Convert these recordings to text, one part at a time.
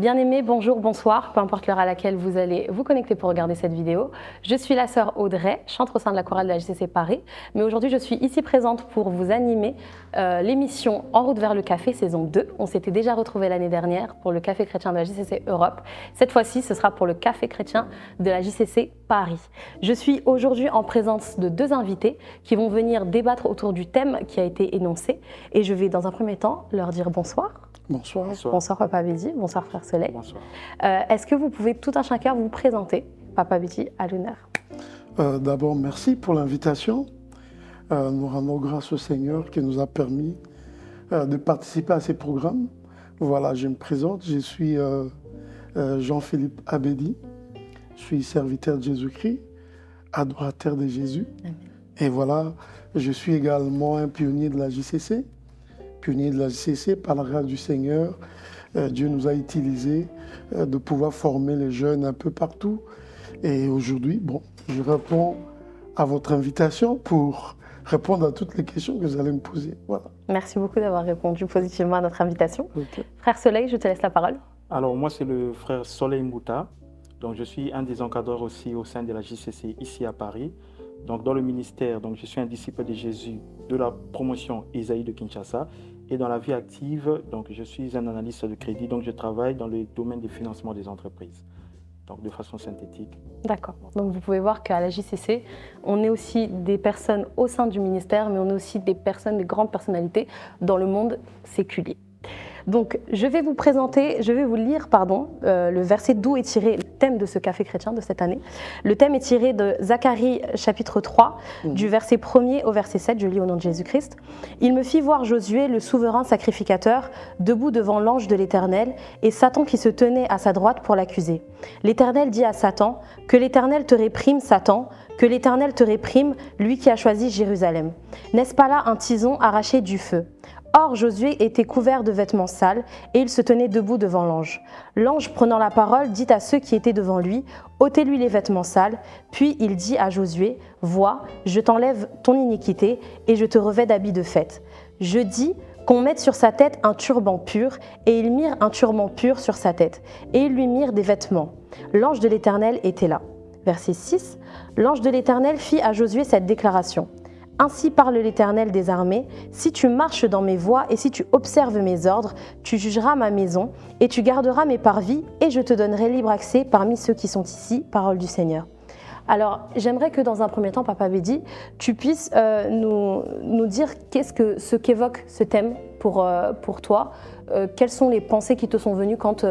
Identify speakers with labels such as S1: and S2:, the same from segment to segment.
S1: Bien-aimés, bonjour, bonsoir, peu importe l'heure à laquelle vous allez vous connecter pour regarder cette vidéo. Je suis la sœur Audrey, chantre au sein de la chorale de la JCC Paris, mais aujourd'hui je suis ici présente pour vous animer l'émission En route vers le café saison 2. On s'était déjà retrouvés l'année dernière pour le café chrétien de la JCC Europe. Cette fois-ci, ce sera pour le café chrétien de la JCC Paris. Je suis aujourd'hui en présence de deux invités qui vont venir débattre autour du thème qui a été énoncé et je vais dans un premier temps leur dire bonsoir.
S2: Bonsoir.
S1: Bonsoir Papa Betty, bonsoir Frère Soleil.
S2: Bonsoir.
S1: Est-ce que vous pouvez tout un chacun vous présenter? Papa Betty, à l'honneur.
S2: D'abord, merci pour l'invitation. Nous rendons grâce au Seigneur qui nous a permis de participer à ces programmes. Voilà, je me présente, je suis Jean-Philippe Abedi, je suis serviteur de Jésus-Christ, adorateur de Jésus. Amen. Et voilà, je suis également un pionnier de la JCC. Pionnier de la JCC, par la grâce du Seigneur, Dieu nous a utilisés de pouvoir former les jeunes un peu partout. Et aujourd'hui, je réponds à votre invitation pour répondre à toutes les questions que vous allez me poser. Voilà.
S1: Merci beaucoup d'avoir répondu positivement à notre invitation.
S2: Okay.
S1: Frère Soleil, je te laisse la parole.
S3: Alors moi, c'est le frère Soleil Mouta. Donc je suis un des encadreurs aussi au sein de la JCC ici à Paris. Donc dans le ministère, je suis un disciple de Jésus de la promotion Isaïe de Kinshasa. Et dans la vie active, je suis un analyste de crédit, donc je travaille dans le domaine du financement des entreprises, donc de façon synthétique.
S1: D'accord. Donc vous pouvez voir qu'à la JCC, on est aussi des personnes au sein du ministère, mais on est aussi des personnes, des grandes personnalités dans le monde séculier. Donc, je vais vous lire le verset d'où est tiré le thème de ce café chrétien de cette année. Le thème est tiré de Zacharie chapitre 3, du verset 1er au verset 7, je lis au nom de Jésus-Christ. « Il me fit voir Josué, le souverain sacrificateur, debout devant l'ange de l'Éternel, et Satan qui se tenait à sa droite pour l'accuser. L'Éternel dit à Satan, « Que l'Éternel te réprime, Satan, que l'Éternel te réprime, lui qui a choisi Jérusalem. N'est-ce pas là un tison arraché du feu ?» Or, Josué était couvert de vêtements sales et il se tenait debout devant l'ange. L'ange, prenant la parole, dit à ceux qui étaient devant lui, « ôtez-lui les vêtements sales. » Puis il dit à Josué, « Vois, je t'enlève ton iniquité et je te revêts d'habits de fête. » Je dis qu'on mette sur sa tête un turban pur, et ils mirent un turban pur sur sa tête, et ils lui mirent des vêtements. L'ange de l'Éternel était là. Verset 6, l'ange de l'Éternel fit à Josué cette déclaration. Ainsi parle l'Éternel des armées, si tu marches dans mes voies et si tu observes mes ordres, tu jugeras ma maison et tu garderas mes parvis et je te donnerai libre accès parmi ceux qui sont ici, parole du Seigneur. Alors, j'aimerais que dans un premier temps, Papa Betty, tu puisses nous dire ce qu'évoque ce thème pour toi. Quelles sont les pensées qui te sont venues quand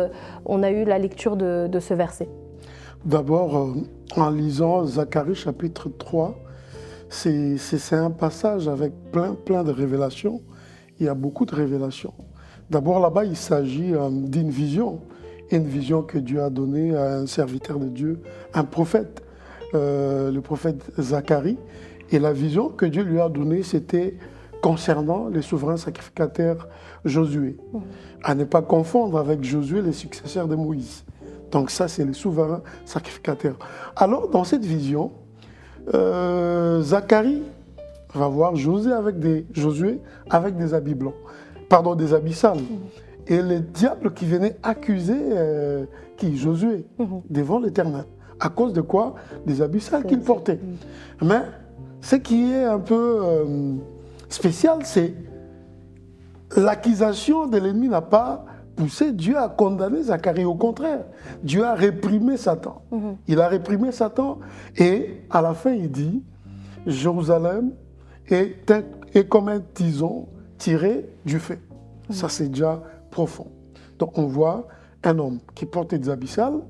S1: on a eu la lecture de ce verset?
S2: D'abord, en lisant Zacharie chapitre 3, c'est un passage avec plein de révélations. Il y a beaucoup de révélations. D'abord, là-bas, il s'agit d'une vision. Une vision que Dieu a donnée à un serviteur de Dieu, un prophète, le prophète Zacharie. Et la vision que Dieu lui a donnée, c'était concernant les souverains sacrificateurs Josué. À ne pas confondre avec Josué, les successeurs de Moïse. Donc ça, c'est les souverains sacrificateurs. Alors, dans cette vision, Zacharie va voir Josué avec des habits blancs, des habits sales. Et le diable qui venait accuser Josué devant l'Éternel. À cause de quoi? Des habits sales qu'il portait. Mais ce qui est un peu spécial, c'est l'accusation de l'ennemi n'a pas poussé Dieu a condamné Zacharie. Au contraire, Dieu a réprimé Satan. Il a réprimé Satan et à la fin il dit « Jérusalem est comme un tison tiré du feu ». Ça c'est déjà profond. Donc on voit un homme qui porte des habits sales,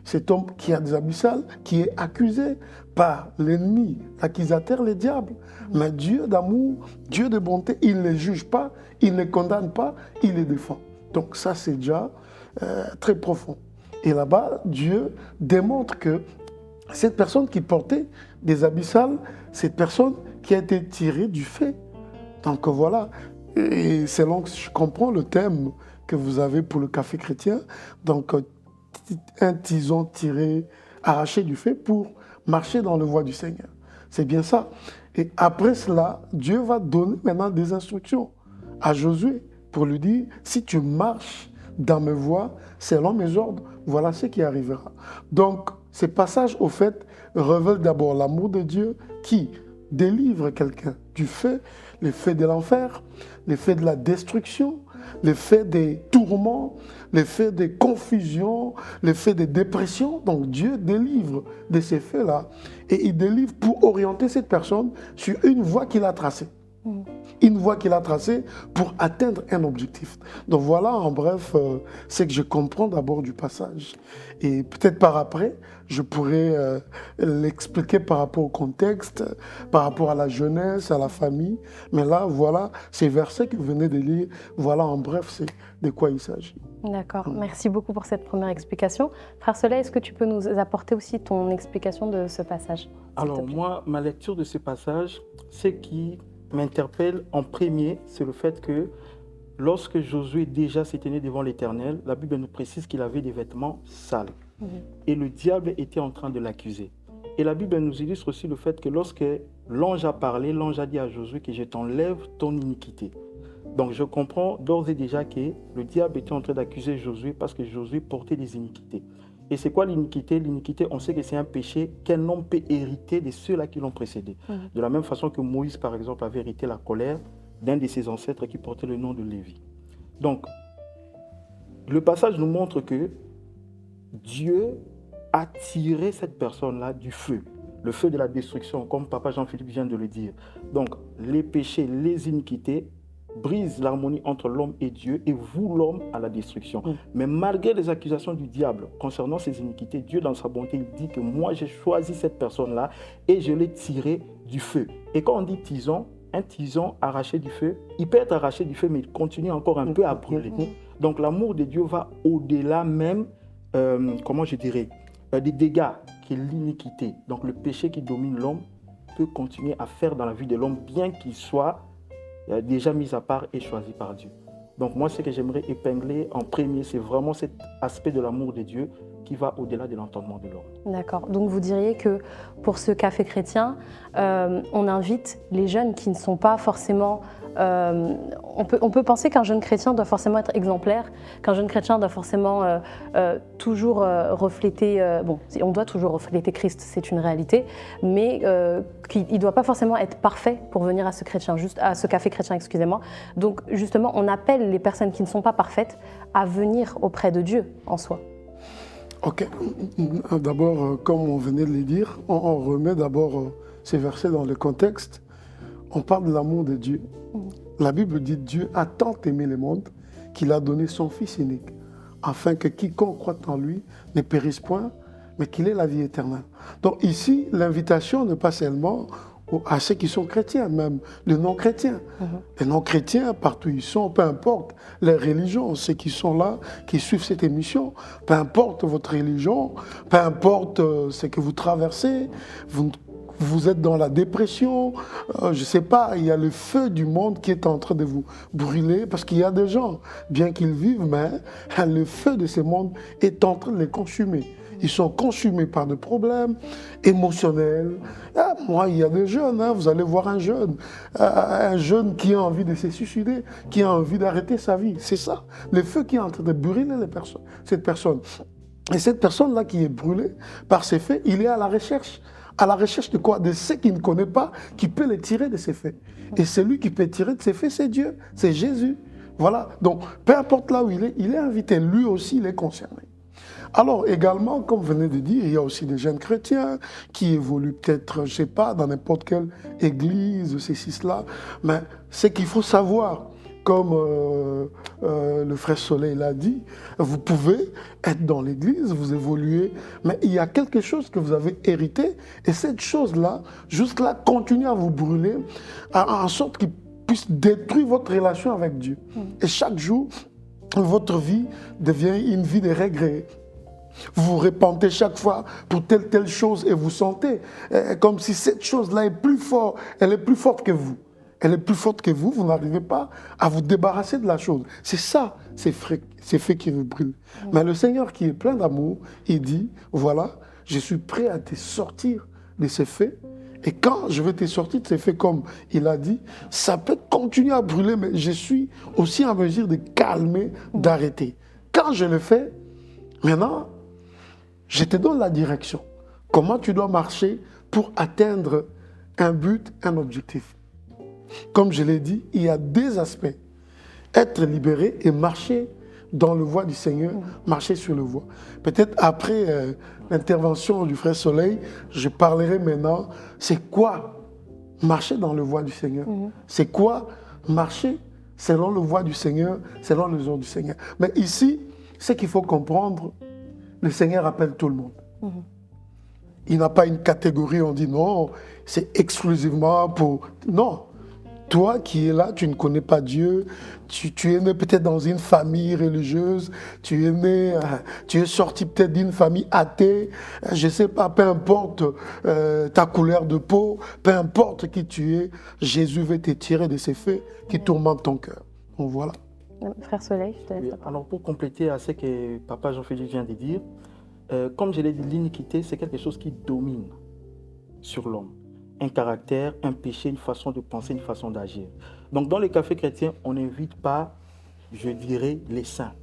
S2: cet homme qui a des habits sales, qui est accusé par l'ennemi, l'accusateur, le diable. Mais Dieu d'amour, Dieu de bonté, il ne les juge pas, il ne les condamne pas, il les défend. Donc ça, c'est déjà très profond. Et là-bas, Dieu démontre que cette personne qui portait des habits sales, cette personne qui a été tirée du feu. Donc voilà, et selon que je comprends le thème que vous avez pour le café chrétien, donc un tison tiré, arraché du feu pour marcher dans la voie du Seigneur. C'est bien ça. Et après cela, Dieu va donner maintenant des instructions à Josué pour lui dire, si tu marches dans mes voies, selon mes ordres, voilà ce qui arrivera. Donc, ces passages, au fait, révèlent d'abord l'amour de Dieu qui délivre quelqu'un du feu, les feux de l'enfer, les feux de la destruction, les feux des tourments, les feux des confusions, les feux des dépressions. Donc Dieu délivre de ces faits-là et il délivre pour orienter cette personne sur une voie qu'il a tracée. Une voie qu'il a tracée pour atteindre un objectif. Donc voilà en bref ce que je comprends d'abord du passage. Et peut-être par après, je pourrais l'expliquer par rapport au contexte, par rapport à la jeunesse, à la famille. Mais là, voilà, ces versets que vous venez de lire, voilà en bref c'est de quoi il s'agit.
S1: D'accord, merci beaucoup pour cette première explication. Frère Soleil, est-ce que tu peux nous apporter aussi ton explication de ce passage?
S3: Alors moi, ma lecture de ce passage, c'est qui m'interpelle en premier, c'est le fait que lorsque Josué déjà s'est tenu devant l'Éternel, la Bible nous précise qu'il avait des vêtements sales. Et le diable était en train de l'accuser. Et la Bible nous illustre aussi le fait que lorsque l'ange a parlé, l'ange a dit à Josué que je t'enlève ton iniquité. Donc je comprends d'ores et déjà que le diable était en train d'accuser Josué parce que Josué portait des iniquités. Et c'est quoi l'iniquité? L'iniquité, on sait que c'est un péché qu'un homme peut hériter de ceux-là qui l'ont précédé. De la même façon que Moïse, par exemple, avait hérité la colère d'un de ses ancêtres qui portait le nom de Lévi. Donc, le passage nous montre que Dieu a tiré cette personne-là du feu. Le feu de la destruction, comme Papa Jean-Philippe vient de le dire. Donc, les péchés, les iniquités brise l'harmonie entre l'homme et Dieu et vouent l'homme à la destruction. Mais malgré les accusations du diable concernant ces iniquités, Dieu dans sa bonté, il dit que moi j'ai choisi cette personne-là et je l'ai tiré du feu. Et quand on dit tison, un tison arraché du feu, il peut être arraché du feu mais il continue encore un peu à brûler. Donc l'amour de Dieu va au-delà même, des dégâts qui est l'iniquité. Donc le péché qui domine l'homme peut continuer à faire dans la vie de l'homme bien qu'il soit déjà mis à part et choisi par Dieu. Donc moi, ce que j'aimerais épingler en premier, c'est vraiment cet aspect de l'amour de Dieu qui va au-delà de l'entendement de l'homme.
S1: D'accord. Donc vous diriez que pour ce café chrétien, on invite les jeunes qui ne sont pas forcément... on peut penser qu'un jeune chrétien doit forcément être exemplaire, qu'un jeune chrétien doit forcément toujours refléter... on doit toujours refléter Christ, c'est une réalité, mais qu'il ne doit pas forcément être parfait pour venir à ce café chrétien, excusez-moi. Donc justement, on appelle les personnes qui ne sont pas parfaites à venir auprès de Dieu en soi.
S2: Ok. D'abord, comme on venait de le dire, on remet d'abord ces versets dans le contexte. On parle de l'amour de Dieu. La Bible dit Dieu a tant aimé le monde qu'il a donné son Fils unique, afin que quiconque croit en lui ne périsse point, mais qu'il ait la vie éternelle. Donc ici, l'invitation n'est pas seulement à ceux qui sont chrétiens, même les non-chrétiens. Les non-chrétiens, partout où ils sont, peu importe les religions, ceux qui sont là, qui suivent cette émission, peu importe votre religion, peu importe ce que vous traversez, vous êtes dans la dépression, je ne sais pas, il y a le feu du monde qui est en train de vous brûler, parce qu'il y a des gens, bien qu'ils vivent, mais le feu de ce monde est en train de les consumer. Ils sont consumés par des problèmes émotionnels. Moi, il y a des jeunes, vous allez voir un jeune qui a envie de se suicider, qui a envie d'arrêter sa vie. C'est ça, le feu qui est en train de brûler cette personne. Et cette personne-là qui est brûlée par ces faits, il est à la recherche. À la recherche de quoi? De ce qu'il ne connaît pas, qui peut les tirer de ces faits. Et celui qui peut tirer de ces faits, c'est Dieu, c'est Jésus. Voilà, donc peu importe là où il est invité, lui aussi il est concerné. Alors également, comme vous venez de dire, il y a aussi des jeunes chrétiens qui évoluent peut-être, je ne sais pas, dans n'importe quelle église, ceci, cela. Mais ce qu'il faut savoir, comme le frère Soleil l'a dit, vous pouvez être dans l'église, vous évoluez, mais il y a quelque chose que vous avez hérité, et cette chose-là, juste là, continue à vous brûler, en sorte qu'il puisse détruire votre relation avec Dieu. Et chaque jour, votre vie devient une vie de regrets. Vous vous repentez chaque fois pour telle chose et vous sentez comme si cette chose-là est plus forte, elle est plus forte que vous. Elle est plus forte que vous n'arrivez pas à vous débarrasser de la chose. C'est ça, ces faits qui vous brûlent. Mais le Seigneur qui est plein d'amour, il dit, voilà, je suis prêt à te sortir de ces faits. Et quand je vais te sortir de ces faits, comme il a dit, ça peut continuer à brûler, mais je suis aussi en mesure de calmer, d'arrêter. quand je le fais, maintenant, je te donne la direction. Comment tu dois marcher pour atteindre un but, un objectif. Comme je l'ai dit, il y a deux aspects. Être libéré et marcher dans le voie du Seigneur, marcher sur le voie. Peut-être après l'intervention du frère Soleil, je parlerai maintenant, c'est quoi marcher dans le voie du Seigneur? C'est quoi marcher selon le voie du Seigneur, selon les ordres du Seigneur? Mais ici, ce qu'il faut comprendre, le Seigneur appelle tout le monde. Il n'a pas une catégorie, on dit non, c'est exclusivement pour... Non. Toi qui es là, tu ne connais pas Dieu, tu es né peut-être dans une famille religieuse, tu es sorti peut-être d'une famille athée, je ne sais pas, peu importe ta couleur de peau, peu importe qui tu es, Jésus veut te tirer de ces faits qui tourmentent ton cœur. Donc voilà.
S1: Frère Soleil, je te laisse.
S3: Oui, alors pour compléter à ce que Papa Jean-Philippe vient de dire, comme je l'ai dit, l'iniquité, c'est quelque chose qui domine sur l'homme. Un caractère, un péché, une façon de penser, une façon d'agir. Donc dans les cafés chrétiens, on n'invite pas, je dirais, les saints.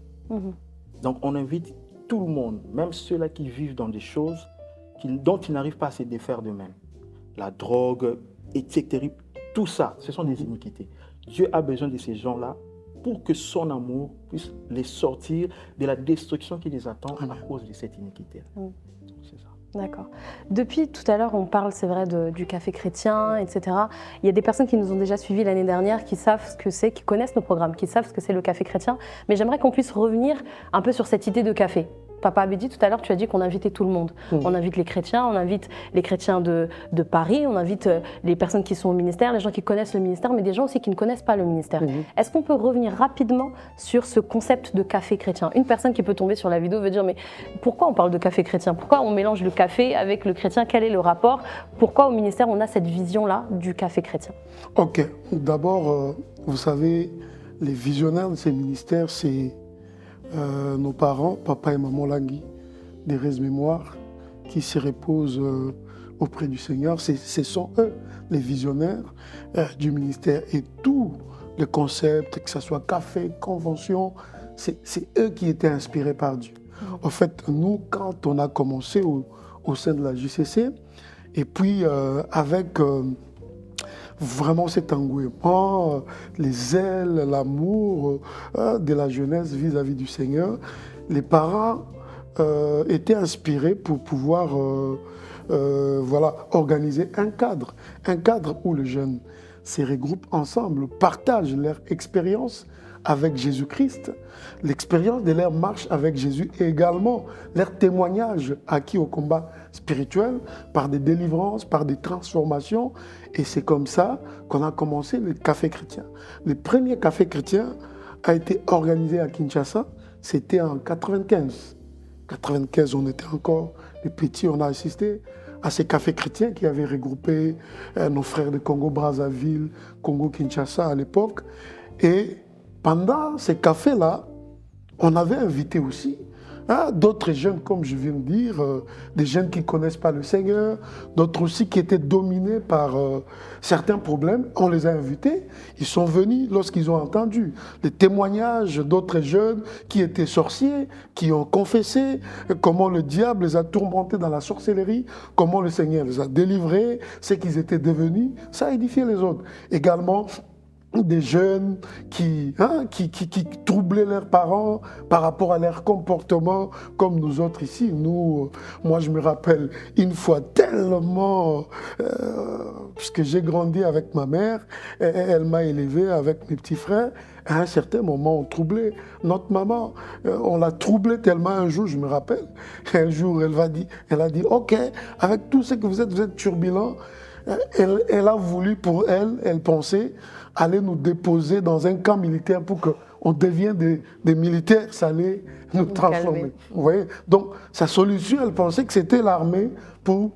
S3: Donc on invite tout le monde, même ceux-là qui vivent dans des choses dont ils n'arrivent pas à se défaire d'eux-mêmes. La drogue, etc. Tout ça, ce sont des iniquités. Dieu a besoin de ces gens-là pour que son amour puisse les sortir de la destruction qui les attend à cause de cette iniquité. C'est ça.
S1: D'accord. Depuis tout à l'heure, on parle, c'est vrai, du café chrétien, etc. Il y a des personnes qui nous ont déjà suivis l'année dernière, qui savent ce que c'est, qui connaissent nos programmes, qui savent ce que c'est le café chrétien. Mais j'aimerais qu'on puisse revenir un peu sur cette idée de café. Papa Abedi, tout à l'heure, tu as dit qu'on invitait tout le monde. On invite les chrétiens, on invite les chrétiens de Paris, on invite les personnes qui sont au ministère, les gens qui connaissent le ministère, mais des gens aussi qui ne connaissent pas le ministère. Est-ce qu'on peut revenir rapidement sur ce concept de café chrétien? Une personne qui peut tomber sur la vidéo veut dire, mais pourquoi on parle de café chrétien? Pourquoi on mélange le café avec le chrétien? Quel est le rapport? Pourquoi au ministère on a cette vision-là du café chrétien?
S2: Ok, d'abord, vous savez, les visionnaires de ces ministères, c'est nos parents, papa et maman Langui, des Rêves Mémoire, qui se reposent auprès du Seigneur. Ce sont eux, les visionnaires du ministère. Et tous les concepts, que ce soit café, convention, c'est eux qui étaient inspirés par Dieu. En fait, nous, quand on a commencé au sein de la JCC, et puis avec... vraiment cet engouement, les ailes, l'amour de la jeunesse vis-à-vis du Seigneur. Les parents étaient inspirés pour pouvoir voilà, organiser un cadre où les jeunes se regroupent ensemble, partagent leur expérience avec Jésus-Christ, l'expérience de leur marche avec Jésus et également leur témoignage acquis au combat spirituel par des délivrances, par des transformations. Et c'est comme ça qu'on a commencé le café chrétien. Le premier café chrétien a été organisé à Kinshasa, c'était en 95. 95, on était encore les petits, on a assisté à ces cafés chrétiens qui avaient regroupé nos frères de Congo-Brazzaville, Congo-Kinshasa à l'époque. Et pendant ces cafés-là, on avait invité aussi d'autres jeunes, comme je viens de dire, des jeunes qui ne connaissent pas le Seigneur, d'autres aussi qui étaient dominés par certains problèmes. On les a invités, ils sont venus lorsqu'ils ont entendu les témoignages d'autres jeunes qui étaient sorciers, qui ont confessé comment le diable les a tourmentés dans la sorcellerie, comment le Seigneur les a délivrés, ce qu'ils étaient devenus. Ça a édifié les autres. Également, des jeunes qui troublaient leurs parents par rapport à leur comportement, comme nous autres ici. Moi, je me rappelle une fois tellement, puisque j'ai grandi avec ma mère, elle m'a élevé avec mes petits frères. À un certain moment, on troublait notre maman. On l'a troublée tellement un jour, je me rappelle. Un jour, elle a dit, OK, avec tout ce que vous êtes turbulent. Elle a voulu pour elle pensait aller nous déposer dans un camp militaire pour qu'on devienne des militaires, ça allait nous transformer. Vous voyez? Donc, sa solution, elle pensait que c'était l'armée pour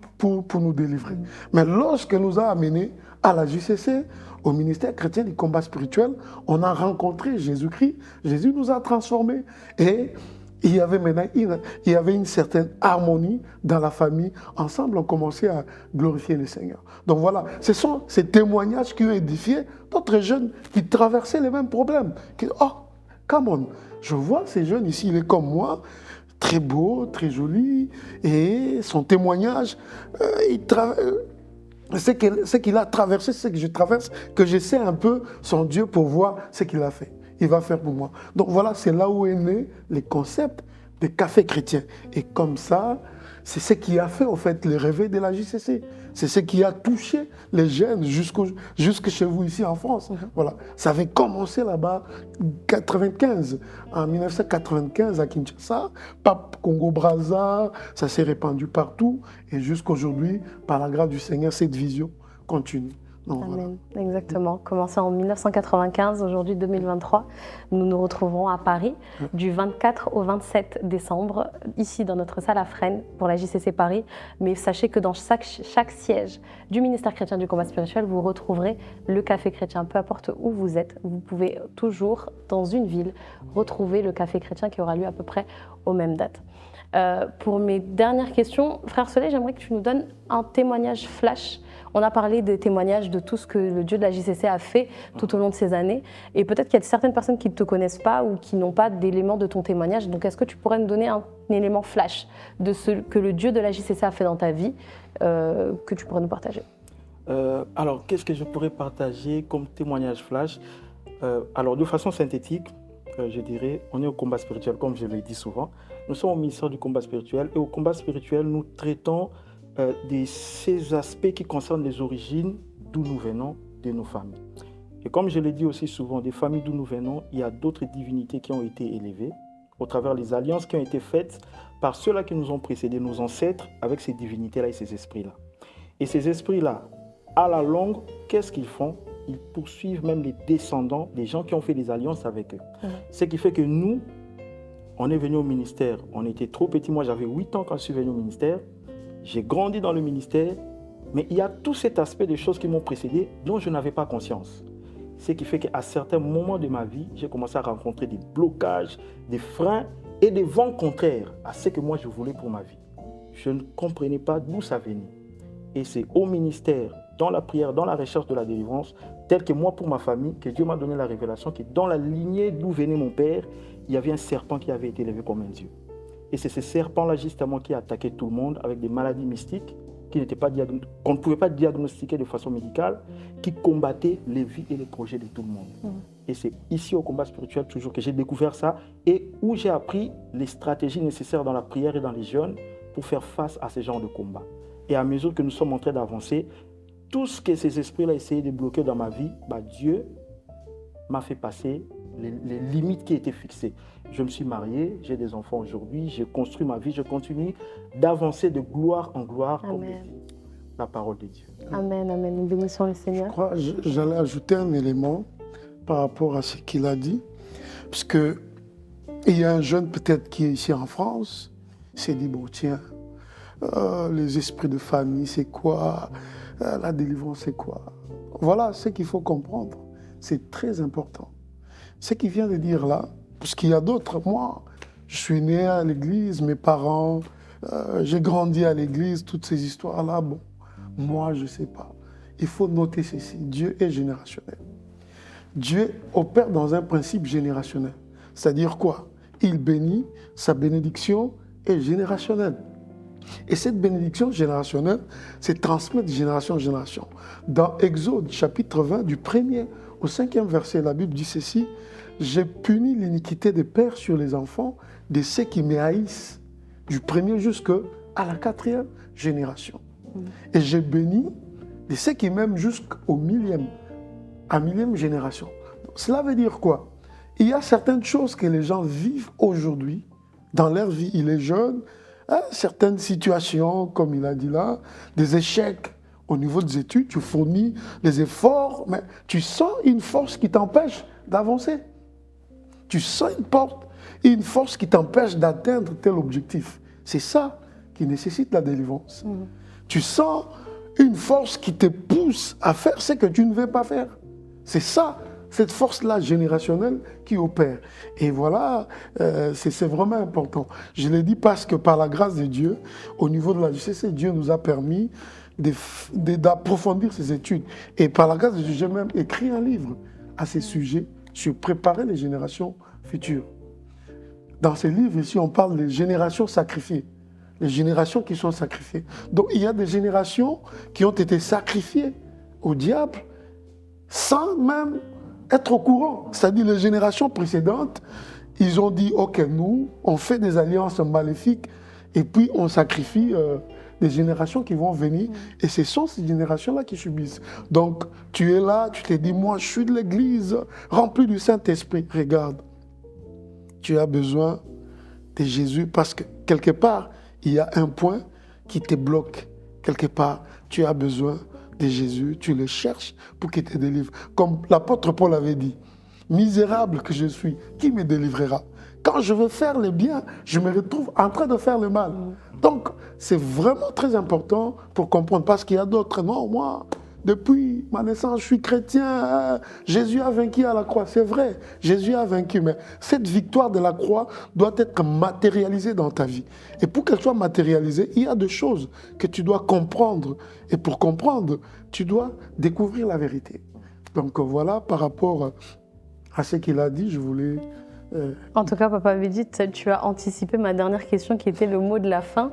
S2: nous délivrer. Mais lorsque nous a amenés à la JCC, au ministère chrétien du combat spirituel, on a rencontré Jésus-Christ. Jésus nous a transformés. Et il y avait une certaine harmonie dans la famille. Ensemble, on commençait à glorifier le Seigneur. Donc voilà, ce sont ces témoignages qui ont édifié d'autres jeunes qui traversaient les mêmes problèmes. Qui, come on, je vois ces jeunes ici, il est comme moi, très beau, très joli, et son témoignage, ce qu'il a traversé, ce que je traverse, que j'essaie un peu son Dieu pour voir ce qu'il a fait. Il va faire pour moi. Donc voilà, c'est là où est né le concept des cafés chrétiens. Et comme ça, c'est ce qui a fait en fait le réveil de la JCC. C'est ce qui a touché les jeunes jusque chez vous ici en France. Voilà. Ça avait commencé là-bas en 1995 à Kinshasa, Pape Congo-Brazza, ça s'est répandu partout et jusqu'aujourd'hui, par la grâce du Seigneur, cette vision continue. Donc,
S1: Amen. Voilà. Exactement. Commencé en 1995, aujourd'hui 2023, nous nous retrouverons à Paris du 24 au 27 décembre, ici dans notre salle à Fresnes pour la JCC Paris. Mais sachez que dans chaque siège du ministère chrétien du combat spirituel, vous retrouverez le café chrétien. Peu importe où vous êtes, vous pouvez toujours, dans une ville, retrouver le café chrétien qui aura lieu à peu près aux mêmes dates. Pour mes dernières questions, Frère Soleil, j'aimerais que tu nous donnes un témoignage flash. On a parlé des témoignages de tout ce que le Dieu de la JCC a fait tout au long de ces années. Et peut-être qu'il y a certaines personnes qui ne te connaissent pas ou qui n'ont pas d'éléments de ton témoignage. Donc, est-ce que tu pourrais nous donner un élément flash de ce que le Dieu de la JCC a fait dans ta vie, que tu pourrais nous partager?
S3: Alors, qu'est-ce que je pourrais partager comme témoignage flash? Alors, de façon synthétique, je dirais, on est au combat spirituel, comme je le dis souvent. Nous sommes au ministère du combat spirituel. Et au combat spirituel, nous traitons de ces aspects qui concernent les origines d'où nous venons, de nos familles. Et comme je l'ai dit aussi souvent, des familles d'où nous venons, il y a d'autres divinités qui ont été élevées au travers des alliances qui ont été faites par ceux-là qui nous ont précédés, nos ancêtres, avec ces divinités-là et ces esprits-là. Et ces esprits-là, à la longue, qu'est-ce qu'ils font? Ils poursuivent même les descendants des gens qui ont fait des alliances avec eux. Ce qui fait que nous, on est venus au ministère, on était trop petits. Moi, j'avais 8 ans quand je suis venu au ministère. J'ai grandi dans le ministère, mais il y a tout cet aspect des choses qui m'ont précédé dont je n'avais pas conscience. Ce qui fait qu'à certains moments de ma vie, j'ai commencé à rencontrer des blocages, des freins et des vents contraires à ce que moi je voulais pour ma vie. Je ne comprenais pas d'où ça venait. Et c'est au ministère, dans la prière, dans la recherche de la délivrance, tel que moi pour ma famille, que Dieu m'a donné la révélation que dans la lignée d'où venait mon père, il y avait un serpent qui avait été élevé comme un Dieu. Et c'est ce serpent-là justement qui a attaqué tout le monde avec des maladies mystiques qu'on ne pouvait pas diagnostiquer de façon médicale, qui combattaient les vies et les projets de tout le monde. Et c'est ici au combat spirituel toujours que j'ai découvert ça et où j'ai appris les stratégies nécessaires dans la prière et dans les jeûnes pour faire face à ce genre de combat. Et à mesure que nous sommes en train d'avancer, tout ce que ces esprits-là essayaient de bloquer dans ma vie, Dieu m'a fait passer les limites qui étaient fixées. Je me suis marié, j'ai des enfants aujourd'hui, j'ai construit ma vie, je continue d'avancer de gloire en gloire, comme le dit la parole de Dieu.
S1: Amen, amen. Nous bénissons le Seigneur.
S2: Je crois, j'allais ajouter un élément par rapport à ce qu'il a dit, parce que il y a un jeune peut-être qui est ici en France, il s'est dit, bon tiens, les esprits de famille, c'est quoi? La délivrance, c'est quoi? Voilà ce qu'il faut comprendre. C'est très important. Ce qu'il vient de dire là, parce qu'il y a d'autres, moi, je suis né à l'église, mes parents, j'ai grandi à l'église, toutes ces histoires-là, bon, moi, je ne sais pas. Il faut noter ceci, Dieu est générationnel. Dieu opère dans un principe générationnel. C'est-à-dire quoi? Il bénit, sa bénédiction est générationnelle. Et cette bénédiction générationnelle se transmet de génération en génération. Dans Exode, chapitre 20, du 1er au 5e verset, la Bible dit ceci: « J'ai puni l'iniquité des pères sur les enfants de ceux qui me haïssent, du 1er jusqu'à la 4e génération. Et j'ai béni de ceux qui m'aiment jusqu'au 1000e génération. » Cela veut dire quoi? Il y a certaines choses que les gens vivent aujourd'hui dans leur vie. Il est jeune, certaines situations, comme il a dit là, des échecs au niveau des études, tu fournis des efforts, mais tu sens une force qui t'empêche d'avancer. Tu sens une force qui t'empêche d'atteindre tel objectif. C'est ça qui nécessite la délivrance. Tu sens une force qui te pousse à faire ce que tu ne veux pas faire. C'est ça, cette force-là générationnelle qui opère. Et voilà, c'est vraiment important. Je l'ai dit parce que par la grâce de Dieu, au niveau de la JCC, Dieu nous a permis d'approfondir ces études. Et par la grâce de Dieu, j'ai même écrit un livre à ces sujets sur préparer les générations futures. Dans ces livres, ici, on parle des générations sacrifiées. Les générations qui sont sacrifiées. Donc, il y a des générations qui ont été sacrifiées au diable sans même être au courant. C'est-à-dire, les générations précédentes, ils ont dit, OK, nous, on fait des alliances maléfiques et puis on sacrifie des générations qui vont venir. Et ce sont ces générations-là qui subissent. Donc, tu es là, tu te dis, moi, je suis de l'Église, rempli du Saint-Esprit. Regarde, tu as besoin de Jésus parce que quelque part, il y a un point qui te bloque. Quelque part, tu as besoin de Jésus, tu le cherches pour qu'il te délivre. Comme l'apôtre Paul avait dit, misérable que je suis, qui me délivrera? Quand je veux faire le bien, je me retrouve en train de faire le mal. Donc, c'est vraiment très important pour comprendre, parce qu'il y a d'autres, non, moi, depuis ma naissance, je suis chrétien, Jésus a vaincu à la croix. C'est vrai, Jésus a vaincu, mais cette victoire de la croix doit être matérialisée dans ta vie. Et pour qu'elle soit matérialisée, il y a des choses que tu dois comprendre. Et pour comprendre, tu dois découvrir la vérité. Donc voilà, par rapport à ce qu'il a dit, je voulais...
S1: En tout cas, Papa Bédit, tu as anticipé ma dernière question qui était le mot de la fin.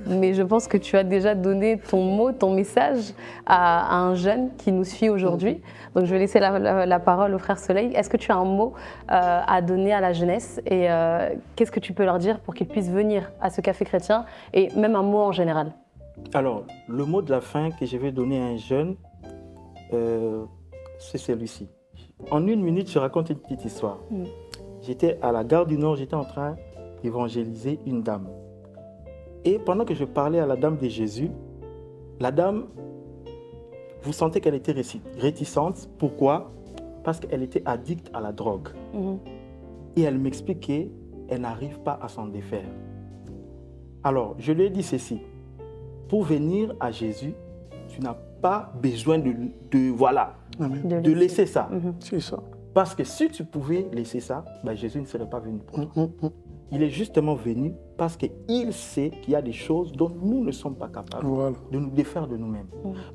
S1: Mais je pense que tu as déjà donné ton mot, ton message à un jeune qui nous suit aujourd'hui. Donc je vais laisser la parole au frère Soleil. Est-ce que tu as un mot à donner à la jeunesse et qu'est-ce que tu peux leur dire pour qu'ils puissent venir à ce café chrétien et même un mot en général?
S3: Alors, le mot de la fin que je vais donner à un jeune, c'est celui-ci. En 1 minute, je raconte une petite histoire. J'étais à la gare du Nord, j'étais en train d'évangéliser une dame. Et pendant que je parlais à la dame de Jésus, la dame, vous sentez qu'elle était réticente. Pourquoi? Parce qu'elle était addicte à la drogue. Et elle m'expliquait qu'elle n'arrive pas à s'en défaire. Alors, je lui ai dit ceci. Pour venir à Jésus, tu n'as pas besoin de laisser ça.
S2: C'est ça.
S3: Parce que si tu pouvais laisser ça, Jésus ne serait pas venu pour toi. Il est justement venu parce qu'il sait qu'il y a des choses dont nous ne sommes pas capables de nous défaire de nous-mêmes.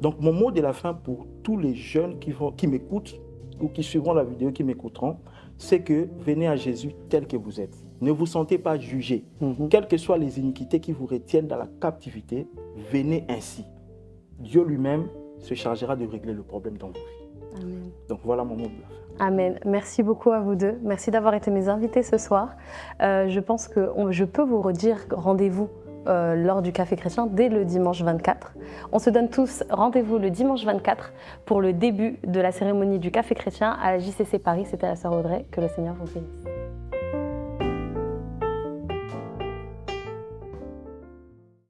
S3: Donc mon mot de la fin pour tous les jeunes qui m'écoutent ou qui suivront la vidéo, qui m'écouteront, c'est que venez à Jésus tel que vous êtes. Ne vous sentez pas jugé. Quelles que soient les iniquités qui vous retiennent dans la captivité, venez ainsi. Dieu lui-même se chargera de régler le problème dans vos vies.
S1: Amen.
S3: Donc voilà mon mot de la fin.
S1: Amen. Merci beaucoup à vous deux. Merci d'avoir été mes invités ce soir. Je pense que je peux vous redire rendez-vous lors du Café Chrétien dès le dimanche 24. On se donne tous rendez-vous le dimanche 24 pour le début de la cérémonie du Café Chrétien à la JCC Paris. C'était la sœur Audrey. Que le Seigneur vous bénisse.